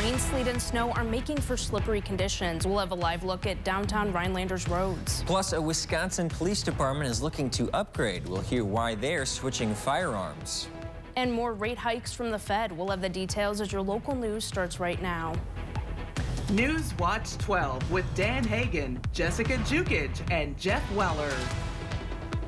rain, sleet, and snow are making for slippery conditions. We'll have a live look at downtown Rhinelanders roads. Plus, a Wisconsin police department is looking to upgrade. We'll hear why they're switching firearms. And more rate hikes from the Fed. We'll have the details as your local news starts right now. Newswatch 12 with Dan Hagan, Jessica Jukic, and Jeff Weller.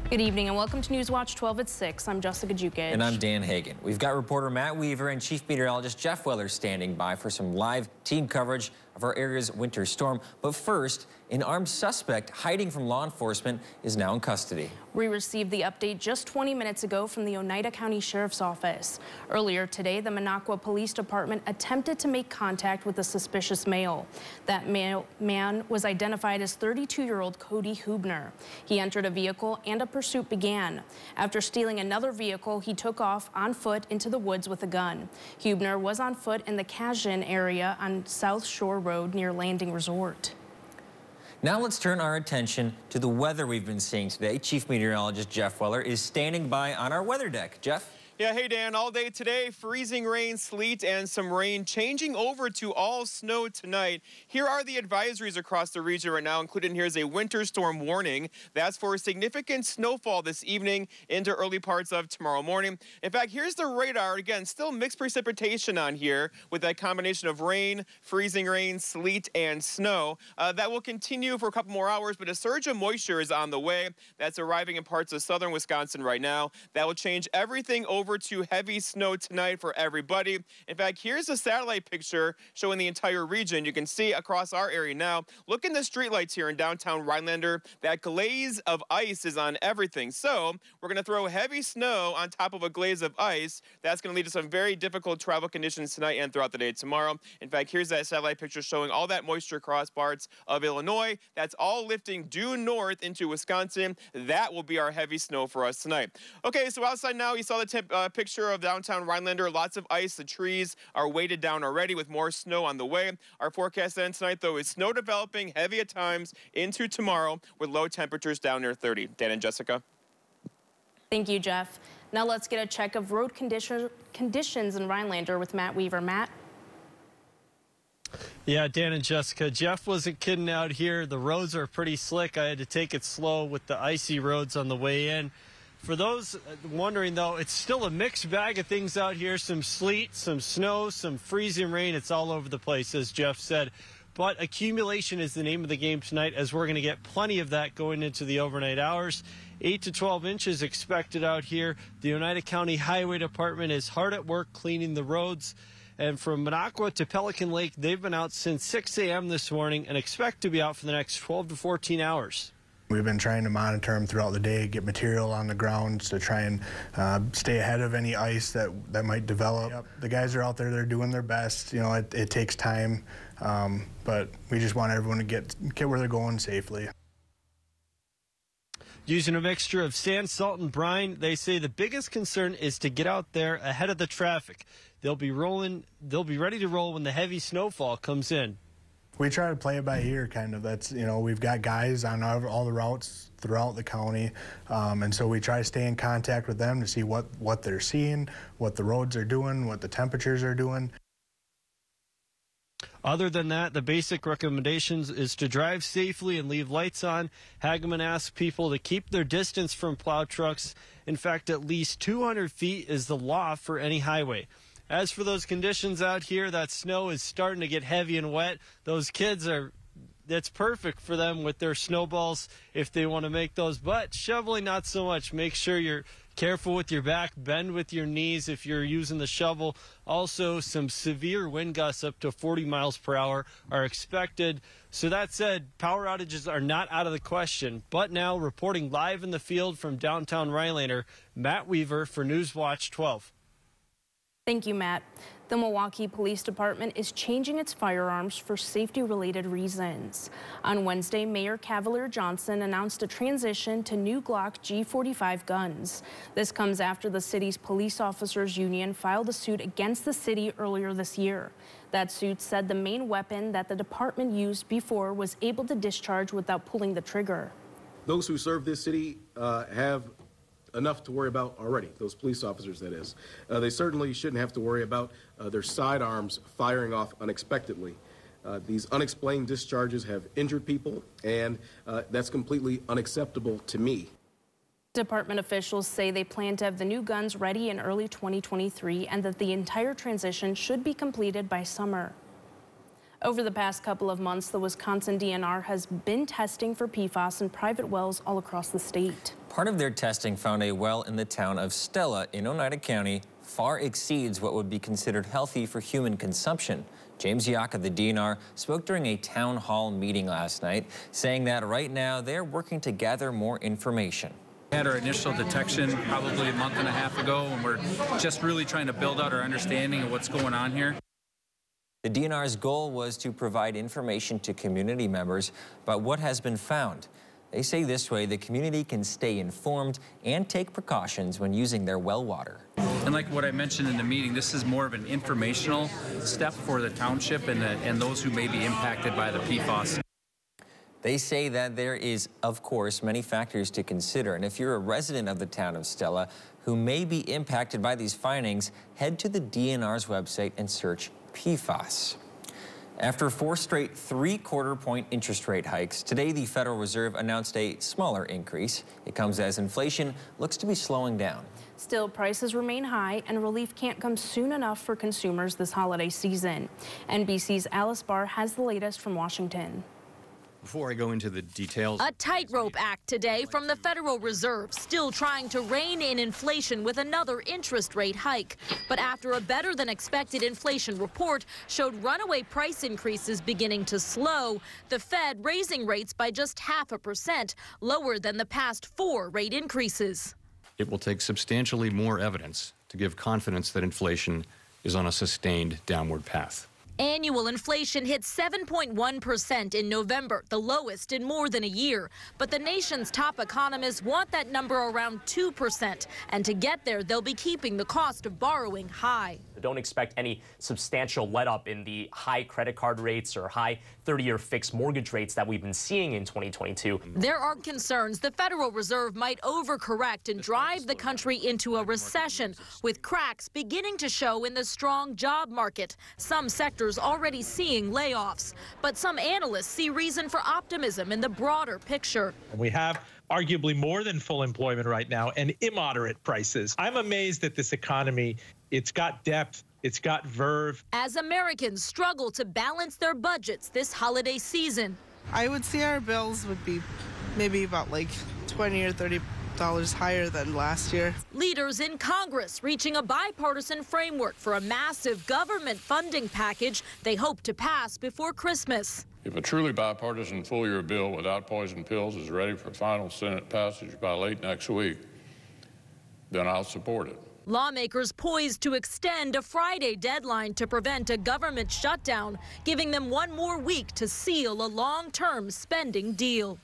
Good evening and welcome to Newswatch 12 at 6. I'm Jessica Jukic. And I'm Dan Hagan. We've got reporter Matt Weaver and Chief Meteorologist Jeff Weller standing by for some live team coverage of our area's winter storm. But first, an armed suspect hiding from law enforcement is now in custody. We received the update just 20 minutes ago from the Oneida County Sheriff's Office. Earlier today, the Minocqua Police Department attempted to make contact with a suspicious male. That man was identified as 32-year-old Cody Hubner. He entered a vehicle and a pursuit began. After stealing another vehicle, he took off on foot into the woods with a gun. Hubner was on foot in the Cajun area on South Shore Road near Landing Resort. Now let's turn our attention to the weather we've been seeing today. Chief Meteorologist Jeff Weller is standing by on our weather deck. Jeff? Yeah, hey Dan, all day today, freezing rain, sleet, and some rain, changing over to all snow tonight. Here are the advisories across the region right now. Included in here is a winter storm warning. That's for significant snowfall this evening into early parts of tomorrow morning. In fact, here's the radar. Again, still mixed precipitation on here with that combination of rain, freezing rain, sleet, and snow. That will continue for a couple more hours, but a surge of moisture is on the way. That's arriving in parts of southern Wisconsin right now. That will change everything over to heavy snow tonight for everybody. In fact, here's a satellite picture showing the entire region. You can see across our area now. Look in the streetlights here in downtown Rhinelander. That glaze of ice is on everything. So we're going to throw heavy snow on top of a glaze of ice. That's going to lead to some very difficult travel conditions tonight and throughout the day tomorrow. In fact, here's that satellite picture showing all that moisture across parts of Illinois. That's all lifting due north into Wisconsin. That will be our heavy snow for us tonight. Okay, so outside now, you saw the picture of downtown Rhinelander. Lots of ice. The trees are weighted down already with more snow on the way. Our forecast then tonight, though, is snow developing heavy at times into tomorrow with low temperatures down near 30. Dan and Jessica. Thank you, Jeff. Now let's get a check of road conditions in Rhinelander with Matt Weaver. Matt? Yeah, Dan and Jessica, Jeff wasn't kidding out here. The roads are pretty slick. I had to take it slow with the icy roads on the way in. For those wondering, though, it's still a mixed bag of things out here. Some sleet, some snow, some freezing rain. It's all over the place, as Jeff said. But accumulation is the name of the game tonight, as we're going to get plenty of that going into the overnight hours. 8 to 12 inches expected out here. The Oneida County Highway Department is hard at work cleaning the roads. And from Minocqua to Pelican Lake, they've been out since 6 a.m. this morning and expect to be out for the next 12 to 14 hours. We've been trying to monitor them throughout the day, get material on the ground to try and stay ahead of any ice that might develop. Yep. The guys are out there, they're doing their best. You know, it takes time, but we just want everyone to get where they're going safely. Using a mixture of sand, salt, and brine, they say the biggest concern is to get out there ahead of the traffic. They'll be ready to roll when the heavy snowfall comes in. We try to play it by ear, kind of. That's, you know, we've got guys on all the routes throughout the county, and so we try to stay in contact with them to see what they're seeing, what the roads are doing, what the temperatures are doing. Other than that, the basic recommendations is to drive safely and leave lights on. Hageman asks people to keep their distance from plow trucks. In fact, at least 200 feet is the law for any highway. As for those conditions out here, that snow is starting to get heavy and wet. Those kids that's perfect for them with their snowballs if they want to make those. But shoveling, not so much. Make sure you're careful with your back, bend with your knees if you're using the shovel. Also, some severe wind gusts up to 40 miles per hour are expected. So that said, power outages are not out of the question. But now, reporting live in the field from downtown Rhinelander, Matt Weaver for Newswatch 12. Thank you, Matt. The Milwaukee Police Department is changing its firearms for safety-related reasons. On Wednesday, Mayor Cavalier Johnson announced a transition to new Glock G45 guns. This comes after the city's police officers union filed a suit against the city earlier this year. That suit said the main weapon that the department used before was able to discharge without pulling the trigger. Those who serve this city have enough to worry about already, those police officers, that is. They certainly shouldn't have to worry about their sidearms firing off unexpectedly. These unexplained discharges have injured people, and that's completely unacceptable to me. Department officials say they plan to have the new guns ready in early 2023 and that the entire transition should be completed by summer. Over the past couple of months, the Wisconsin DNR has been testing for PFAS in private wells all across the state. Part of their testing found a well in the town of Stella in Oneida County far exceeds what would be considered healthy for human consumption. James Yock of the DNR spoke during a town hall meeting last night, saying that right now they're working to gather more information. We had our initial detection probably a month and a half ago, and we're just really trying to build out our understanding of what's going on here. The DNR's goal was to provide information to community members about what has been found. They say this way the community can stay informed and take precautions when using their well water. And like what I mentioned in the meeting, this is more of an informational step for the township and those who may be impacted by the PFAS. They say that there is, of course, many factors to consider. And if you're a resident of the town of Stella who may be impacted by these findings, head to the DNR's website and search PFAS. After 4 straight 3/4-point interest rate hikes, today the Federal Reserve announced a smaller increase. It comes as inflation looks to be slowing down. Still, prices remain high and relief can't come soon enough for consumers this holiday season. NBC's Alice Barr has the latest from Washington. Before I go into the details, a tightrope act today from the Federal Reserve, still trying to rein in inflation with another interest rate hike. But after a better than expected inflation report showed runaway price increases beginning to slow, the Fed raising rates by just 0.5%, lower than the past 4 rate increases. it will take substantially more evidence to give confidence that inflation is on a sustained downward path. Annual inflation hit 7.1% in November, the lowest in more than a year. But the nation's top economists want that number around 2%. And to get there, they'll be keeping the cost of borrowing high. Don't expect any substantial let-up in the high credit card rates or high 30-year fixed mortgage rates that we've been seeing in 2022. There are concerns the Federal Reserve might overcorrect and drive the country into a recession, with cracks beginning to show in the strong job market. Some sectors already seeing layoffs, but some analysts see reason for optimism in the broader picture. We have arguably more than full employment right now and immoderate prices. I'm amazed at this economy. It's got depth. It's got verve. As Americans struggle to balance their budgets this holiday season, I would see our bills would be maybe about like $20 or $30 higher than last year. Leaders in Congress reaching a bipartisan framework for a massive government funding package they hope to pass before Christmas. If a truly bipartisan full-year bill without poison pills is ready for final Senate passage by late next week, then I'll support it. Lawmakers poised to extend a Friday deadline to prevent a government shutdown, giving them one more week to seal a long-term spending deal.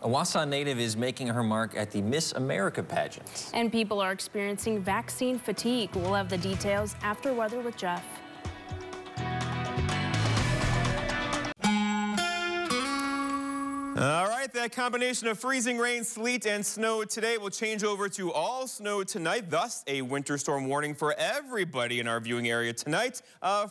A Wausau native is making her mark at the Miss America pageant. And people are experiencing vaccine fatigue. We'll have the details after weather with Jeff. All right, that combination of freezing rain, sleet, and snow today will change over to all snow tonight, thus a winter storm warning for everybody in our viewing area tonight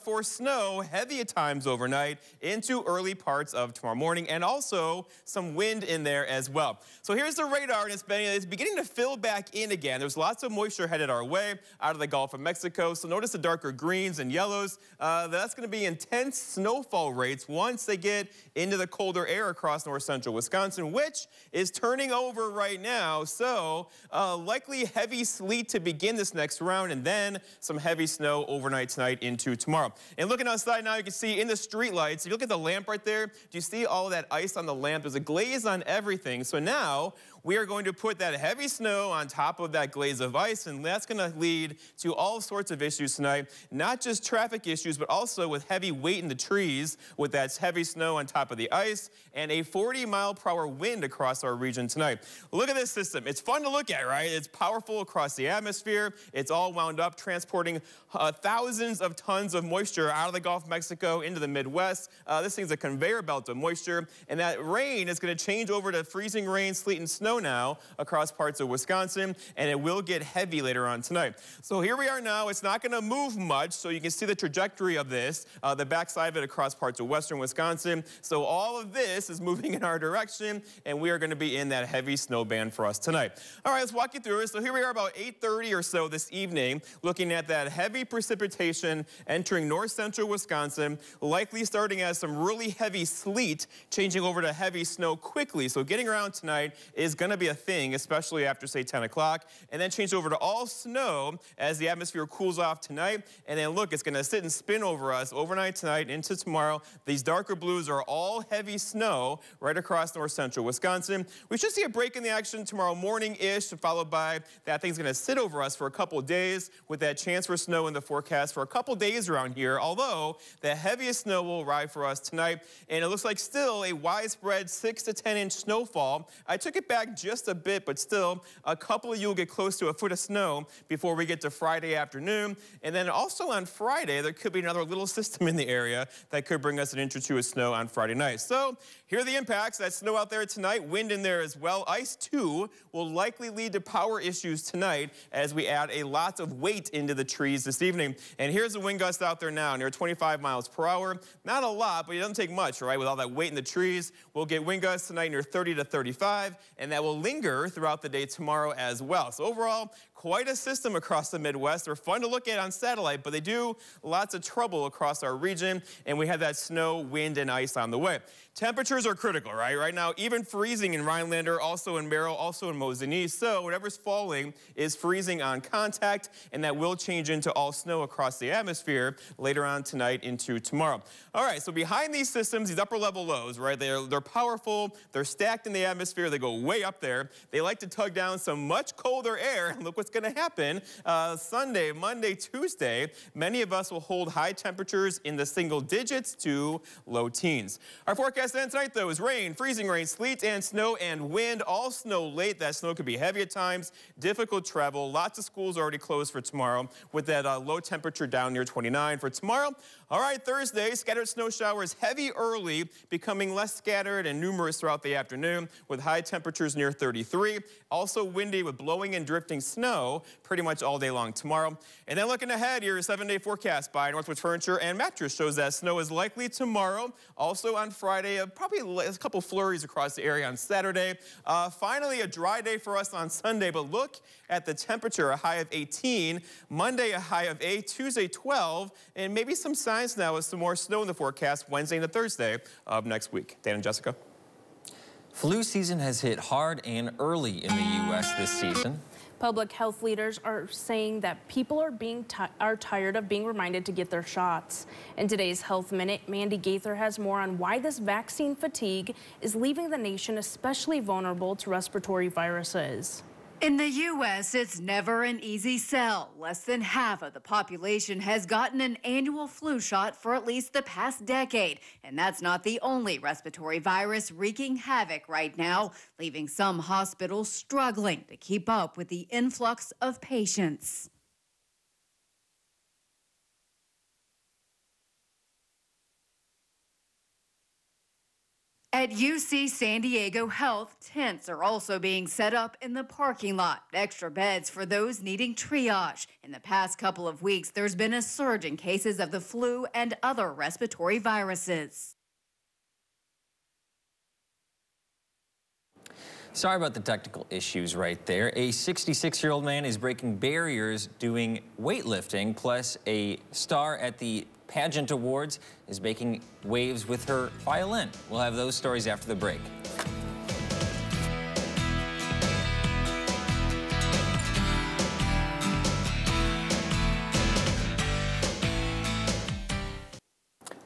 for snow, heavy at times overnight into early parts of tomorrow morning, and also some wind in there as well. So here's the radar, and it's beginning to fill back in again. There's lots of moisture headed our way out of the Gulf of Mexico, so notice the darker greens and yellows. That's going to be intense snowfall rates once they get into the colder air across north central Wisconsin, which is turning over right now. So likely heavy sleet to begin this next round, and then some heavy snow overnight tonight into tomorrow. And looking outside now, you can see in the street lights, if you look at the lamp right there, do you see all of that ice on the lamp? There's a glaze on everything. So now we are going to put that heavy snow on top of that glaze of ice, and that's going to lead to all sorts of issues tonight, not just traffic issues, but also with heavy weight in the trees with that heavy snow on top of the ice and a 40-mile-per-hour wind across our region tonight. Look at this system. It's fun to look at, right? It's powerful across the atmosphere. It's all wound up, transporting thousands of tons of moisture out of the Gulf of Mexico into the Midwest. This thing's a conveyor belt of moisture, and that rain is going to change over to freezing rain, sleet, and snow snow now across parts of Wisconsin, and it will get heavy later on tonight. So here we are now. It's not going to move much, so you can see the trajectory of this, the backside of it across parts of western Wisconsin. So all of this is moving in our direction, and we are going to be in that heavy snow band for us tonight. All right, let's walk you through it. So here we are about 8:30 or so this evening, looking at that heavy precipitation entering north central Wisconsin, likely starting as some really heavy sleet, changing over to heavy snow quickly. So getting around tonight is going to be a thing, especially after, say, 10 o'clock, and then change over to all snow as the atmosphere cools off tonight. And then look, it's going to sit and spin over us overnight tonight into tomorrow. These darker blues are all heavy snow right across north central Wisconsin. We should see a break in the action tomorrow morning-ish, followed by that thing's going to sit over us for a couple of days with that chance for snow in the forecast for a couple days around here, although the heaviest snow will arrive for us tonight, and it looks like still a widespread 6 to 10 inch snowfall. I took it back just a bit, but still a couple of you will get close to a foot of snow before we get to Friday afternoon. And then also on Friday, there could be another little system in the area that could bring us an inch or two of snow on Friday night. So here are the impacts. That snow out there tonight, wind in there as well. Ice too will likely lead to power issues tonight as we add a lot of weight into the trees this evening. And here's the wind gust out there now, near 25 miles per hour. Not a lot, but it doesn't take much, right? With all that weight in the trees, we'll get wind gusts tonight near 30 to 35, and that will linger throughout the day tomorrow as well. So overall, quite a system across the Midwest. They're fun to look at on satellite, but they do lots of trouble across our region, and we have that snow, wind, and ice on the way. Temperatures are critical, right? Right now, even freezing in Rhinelander, also in Merrill, also in Mosinee. So whatever's falling is freezing on contact, and that will change into all snow across the atmosphere later on tonight into tomorrow. All right, so behind these systems, these upper level lows, right, they're powerful, they're stacked in the atmosphere, they go way up there. They like to tug down some much colder air, and look what's going to happen. Sunday, Monday, Tuesday, many of us will hold high temperatures in the single digits to low teens. Our forecast then tonight, though, is rain, freezing rain, sleet, and snow and wind. All snow late. That snow could be heavy at times, difficult travel. Lots of schools already closed for tomorrow with that low temperature down near 29 for tomorrow. All right, Thursday, scattered snow showers heavy early, becoming less scattered and numerous throughout the afternoon with high temperatures near 33. Also windy with blowing and drifting snow pretty much all day long tomorrow. And then looking ahead, your 7-day forecast by Northwoods Furniture and Mattress shows that snow is likely tomorrow. Also on Friday, probably a couple flurries across the area on Saturday. Finally, a dry day for us on Sunday, but look at the temperature, a high of 18. Monday, a high of 8. Tuesday, 12. And maybe some signs now with some more snow in the forecast Wednesday into Thursday of next week. Dan and Jessica. Flu season has hit hard and early in the U.S. this season. Public health leaders are saying that people are tired of being reminded to get their shots. In today's Health Minute, Mandy Gaither has more on why this vaccine fatigue is leaving the nation especially vulnerable to respiratory viruses. In the U.S., it's never an easy sell. Less than half of the population has gotten an annual flu shot for at least the past decade. And that's not the only respiratory virus wreaking havoc right now, leaving some hospitals struggling to keep up with the influx of patients. At UC San Diego Health, tents are also being set up in the parking lot, extra beds for those needing triage. In the past couple of weeks, there's been a surge in cases of the flu and other respiratory viruses. Sorry about the technical issues right there. A 66-year-old man is breaking barriers doing weightlifting, plus a star at the Pageant Awards is making waves with her violin. We'll have those stories after the break.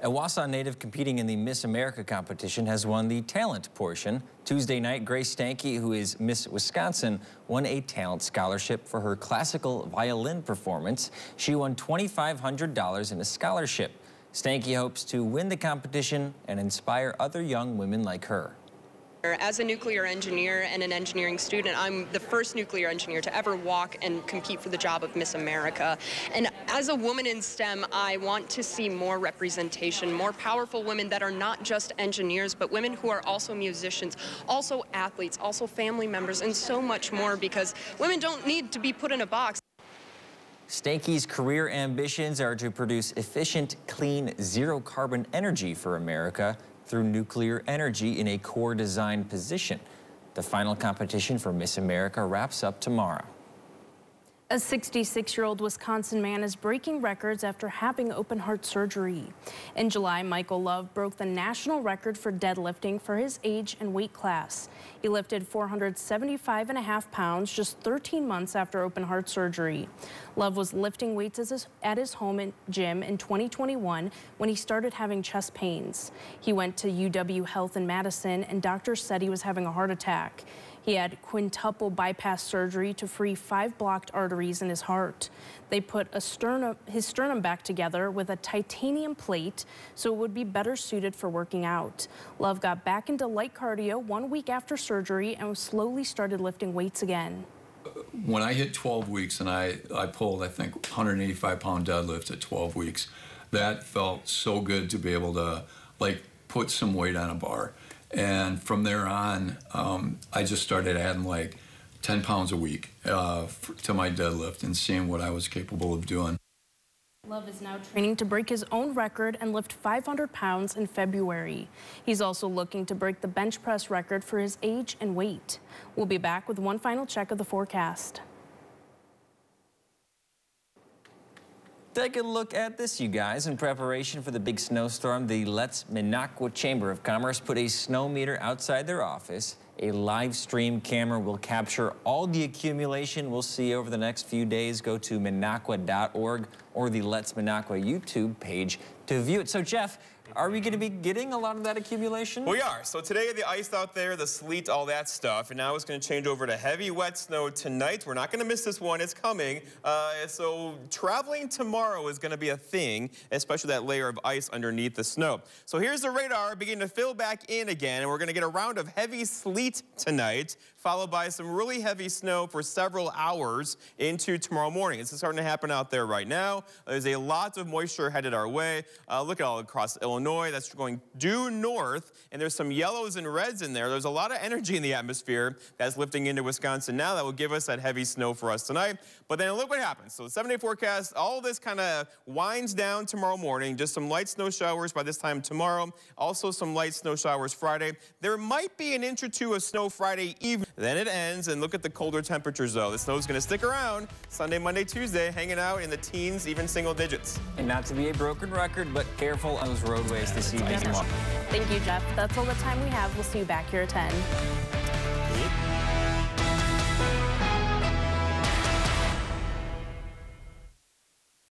A Wausau native competing in the Miss America competition has won the talent portion. Tuesday night, Grace Stanke, who is Miss Wisconsin, won a talent scholarship for her classical violin performance. She won $2,500 in a scholarship. Stanke hopes to win the competition and inspire other young women like her. As a nuclear engineer and an engineering student, I'm the first nuclear engineer to ever walk and compete for the job of Miss America. And as a woman in STEM, I want to see more representation, more powerful women that are not just engineers, but women who are also musicians, also athletes, also family members, and so much more, because women don't need to be put in a box. Stanky's career ambitions are to produce efficient, clean, zero-carbon energy for America through nuclear energy in a core design position. The final competition for Miss America wraps up tomorrow. A 66-year-old Wisconsin man is breaking records after having open heart surgery. In July, Michael Love broke the national record for deadlifting for his age and weight class. He lifted 475.5 pounds just 13 months after open heart surgery. Love was lifting weights at his home gym in 2021 when he started having chest pains. He went to UW Health in Madison, and doctors said he was having a heart attack. He had quintuple bypass surgery to free 5 blocked arteries in his heart. They put his sternum back together with a titanium plate so it would be better suited for working out. Love got back into light cardio 1 week after surgery and slowly started lifting weights again. When I hit 12 weeks and I pulled, I think, 185-pound deadlift at 12 weeks, that felt so good to be able to, like, put some weight on a bar. And from there on, I just started adding like 10 pounds a week to my deadlift and seeing what I was capable of doing. Love is now training to break his own record and lift 500 pounds in February. He's also looking to break the bench press record for his age and weight. We'll be back with one final check of the forecast. Take a look at this, you guys. In preparation for the big snowstorm, the Let's Minocqua Chamber of Commerce put a snow meter outside their office. A live stream camera will capture all the accumulation we'll see over the next few days. Go to minocqua.org or the Let's Minocqua YouTube page to view it. So, Jeff, are we going to be getting a lot of that accumulation? We are. So today, the ice out there, the sleet, all that stuff. And now it's going to change over to heavy, wet snow tonight. We're not going to miss this one. It's coming. So traveling tomorrow is going to be a thing, especially that layer of ice underneath the snow. So here's the radar beginning to fill back in again. And we're going to get a round of heavy sleet tonight, followed by some really heavy snow for several hours into tomorrow morning. It's starting to happen out there right now. There's a lot of moisture headed our way. Look at all across Illinois. That's going due north, and there's some yellows and reds in there. There's a lot of energy in the atmosphere that's lifting into Wisconsin now that will give us that heavy snow for us tonight. But then look what happens. So the 7-day forecast, all this kind of winds down tomorrow morning. Just some light snow showers by this time tomorrow. Also some light snow showers Friday. There might be an inch or two of snow Friday evening. Then it ends, and look at the colder temperatures, though. The snow's going to stick around Sunday, Monday, Tuesday, hanging out in the teens, even single digits. And not to be a broken record, but careful on those roadways this evening. Thank you, Jeff. That's all the time we have. We'll see you back here at 10.